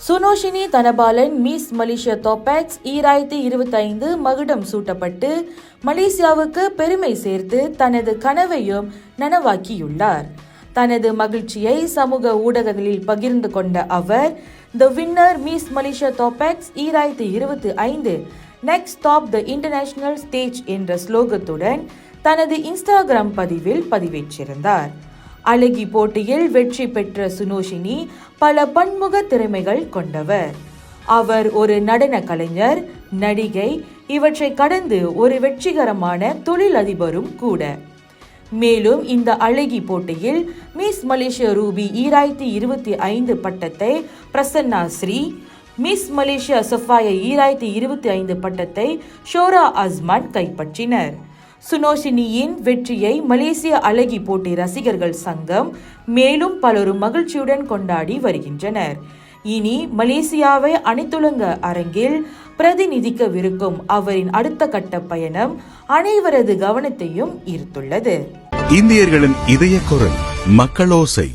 சுனோஷினி Dhanapalan miss Malaysia தோபெக்ஸ் 2025 மகுடம் சூட்டப்பட்டு மலேசியாவுக்கு பெருமை சேர்த்து தனது கனவையும் நனவாக்கியுள்ளார். தனது மகிழ்ச்சியை சமூக ஊடகங்களில் பகிர்ந்து கொண்ட அவர், தி வின்னர் மிஸ் மலேசியா தோபெக்ஸ் 2025 next top the international stage என்ற ஸ்லோகத்துடன் தனது இன்ஸ்டாகிராம் பதிவில் பதிவேற்றிருந்தார். அழகி போட்டியில் வெற்றி பெற்ற சுனோஷினி பல பன்முக திறமைகள் கொண்டவர். அவர் ஒரு நடன கலைஞர், நடிகை, இவற்றை கடந்து ஒரு வெற்றிகரமான தொழிலதிபரும் கூட. மேலும் இந்த அழகி போட்டியில் மிஸ் மலேசியா ரூபி 2025 பட்டத்தை பிரசன்னா ஸ்ரீ, மிஸ் மலேசியா சஃபாயா 2025 பட்டத்தை ஷோரா அஸ்மான் கைப்பற்றினர். சுனோஷினியின் வெற்றியை மலேசிய அழகி போட்டி ரசிகர்கள் சங்கம் மேலும் பலரும் மகிழ்ச்சியுடன் கொண்டாடி வருகின்றனர். இனி மலேசியாவை அனைத்துலக அரங்கில் பிரதிநிதிக்கவிருக்கும் அவரின் அடுத்த கட்ட பயணம் அனைவரது கவனத்தையும் ஈர்த்துள்ளது. இந்தியர்களின் இதய குரல் மக்களோசை.